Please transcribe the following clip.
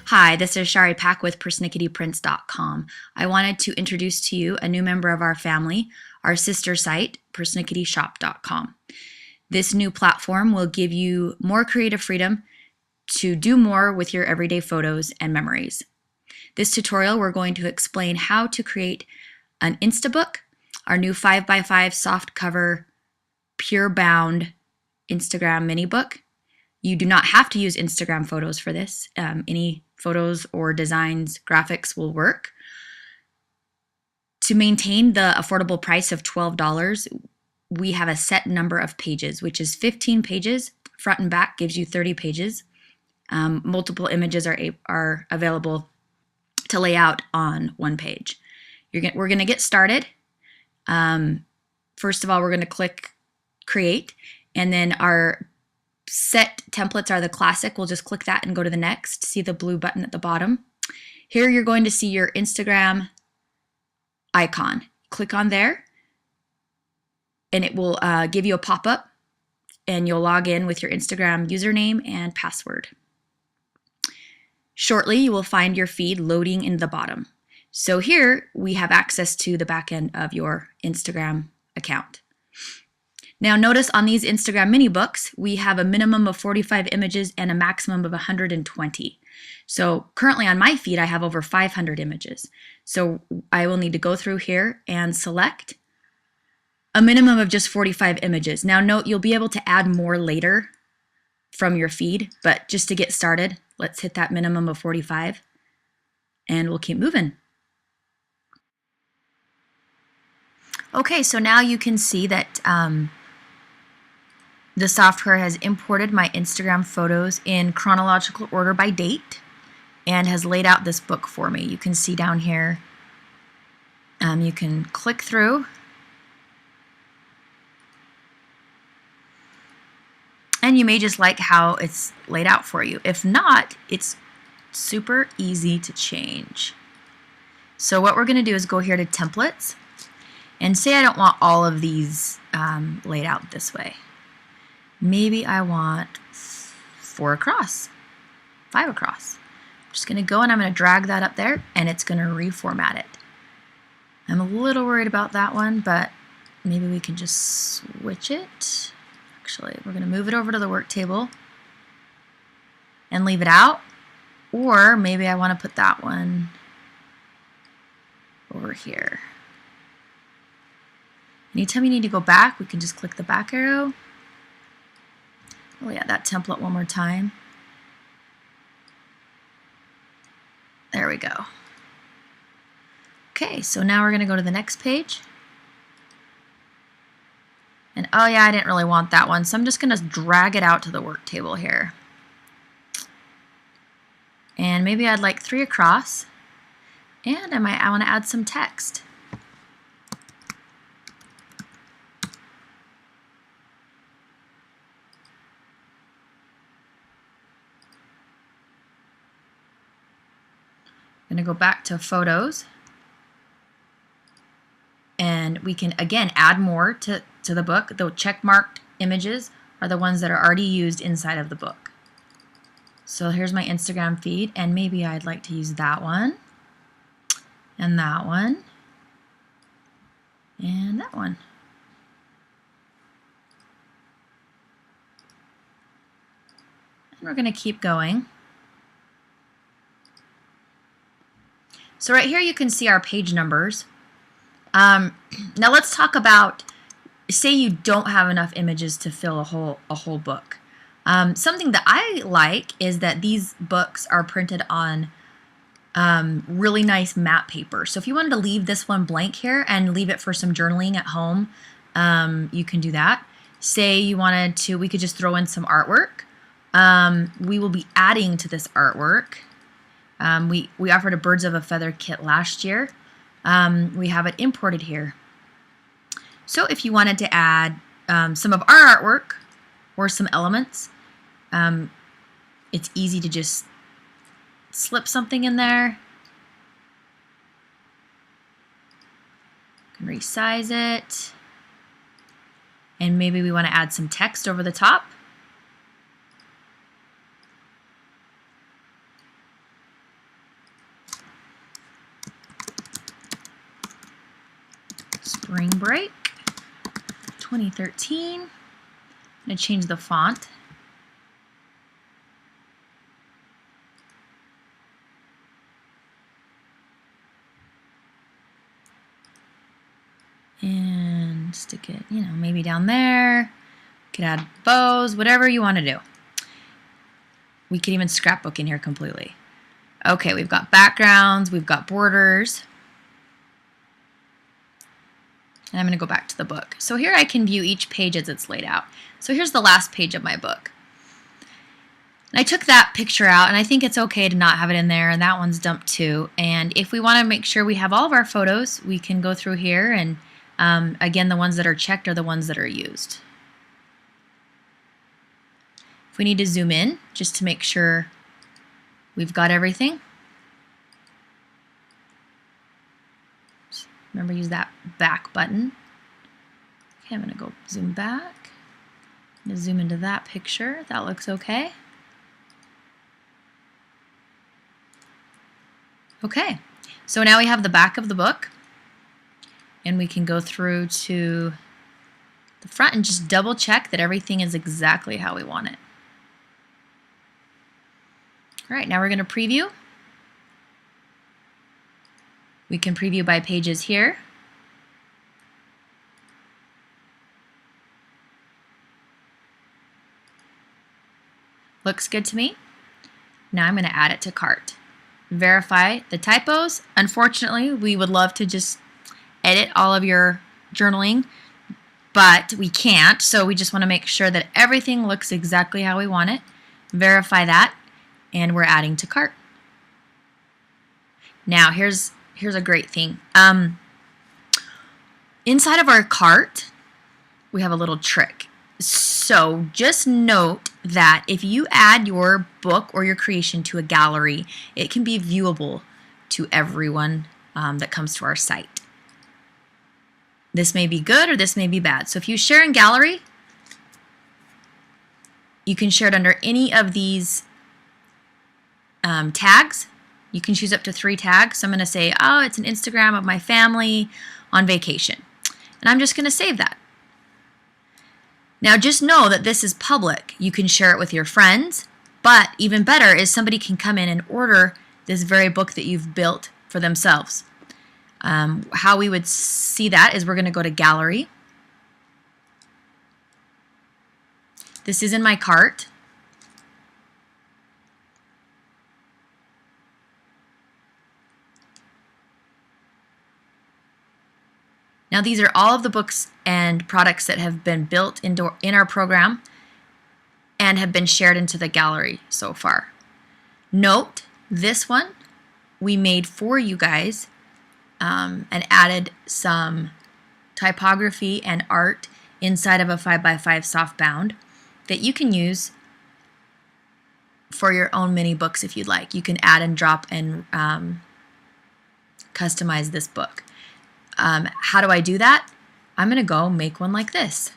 Hi, this is Shari Pack with PersnicketyPrints.com. I wanted to introduce to you a new member of our family, our sister site, PersnicketyShop.com. This new platform will give you more creative freedom to do more with your everyday photos and memories. This tutorial, we're going to explain how to create an Instabook, our new 5x5 soft cover, pure bound Instagram mini book. You do not have to use Instagram photos for this. Any photos or designs, graphics will work. To maintain the affordable price of $12, we have a set number of pages, which is 15 pages. Front and back gives you 30 pages. Multiple images are available to lay out on one page. We're going to get started. First of all, we're going to click Create, and then our set templates are the classic. We'll just click that and go to the next. See the blue button at the bottom. Here you're going to see your Instagram icon. Click on there and it will give you a pop-up and you'll log in with your Instagram username and password. Shortly you will find your feed loading in the bottom. So here we have access to the back end of your Instagram account. Now notice on these Instagram mini books, we have a minimum of 45 images and a maximum of 120. So currently on my feed, I have over 500 images. So I will need to go through here and select a minimum of just 45 images. Now note, you'll be able to add more later from your feed, but just to get started, let's hit that minimum of 45 and we'll keep moving. Okay, so now you can see that the software has imported my Instagram photos in chronological order by date and has laid out this book for me. You can see down here, you can click through and you may just like how it's laid out for you. If not, it's super easy to change. So what we're going to do is go here to templates and say I don't want all of these laid out this way. Maybe I want 4 across, 5 across. I'm just going to go and I'm going to drag that up there and it's going to reformat it. I'm a little worried about that one, but maybe we can just switch it. Actually, we're going to move it over to the work table and leave it out. Or maybe I want to put that one over here. Anytime you need to go back, we can just click the back arrow. Oh yeah, that template one more time. There we go. Okay, so now we're going to go to the next page. And oh yeah, I didn't really want that one, so I'm just going to drag it out to the work table here. And maybe I'd like 3 across. And I want to add some text. I'm going to go back to photos and we can again add more to the book. The check-marked images are the ones that are already used inside of the book. So here's my Instagram feed and maybe I'd like to use that one and that one and that one. And we're going to keep going. So right here you can see our page numbers. Now let's talk about, say you don't have enough images to fill a whole book. Something that I like is that these books are printed on really nice matte paper. So if you wanted to leave this one blank here and leave it for some journaling at home, you can do that. Say you wanted to, we could just throw in some artwork. We will be adding to this artwork. We offered a birds of a feather kit last year. We have it imported here. So if you wanted to add some of our artwork or some elements, it's easy to just slip something in there. You can resize it. And maybe we want to add some text over the top. Spring Break 2013. I'm going to change the font. And stick it, maybe down there. You could add bows, whatever you want to do. We could even scrapbook in here completely. Okay, we've got backgrounds, we've got borders. And I'm going to go back to the book. So here I can view each page as it's laid out. So here's the last page of my book. And I took that picture out, and I think it's okay to not have it in there, and that one's dumped too. And if we want to make sure we have all of our photos, we can go through here, and again, the ones that are checked are the ones that are used. If we need to zoom in, just to make sure we've got everything. Remember, use that back button. Okay, I'm going to go zoom back. I'm going to zoom into that picture. That looks okay. Okay, so now we have the back of the book, and we can go through to the front and just double check that everything is exactly how we want it. All right, now we're going to preview. We can preview by pages here. Looks good to me. Now I'm going to add it to cart. Verify the typos. Unfortunately, we would love to just edit all of your journaling, but we can't, so we just want to make sure that everything looks exactly how we want it. Verify that, and we're adding to cart. Now, here's a great thing. Inside of our cart, we have a little trick. So just note that if you add your book or your creation to a gallery, it can be viewable to everyone that comes to our site. This may be good or this may be bad. So if you share in gallery, you can share it under any of these tags. You can choose up to 3 tags. So I'm going to say, oh, it's an Instagram of my family on vacation. And I'm just going to save that. Now just know that this is public. You can share it with your friends, but even better is somebody can come in and order this very book that you've built for themselves. How we would see that is we're going to go to Gallery. This is in my cart. Now these are all of the books and products that have been built in our program and have been shared into the gallery so far. Note, this one we made for you guys and added some typography and art inside of a 5x5 soft bound that you can use for your own mini books if you'd like. You can add and drop and customize this book. How do I do that? I'm going to go make one like this.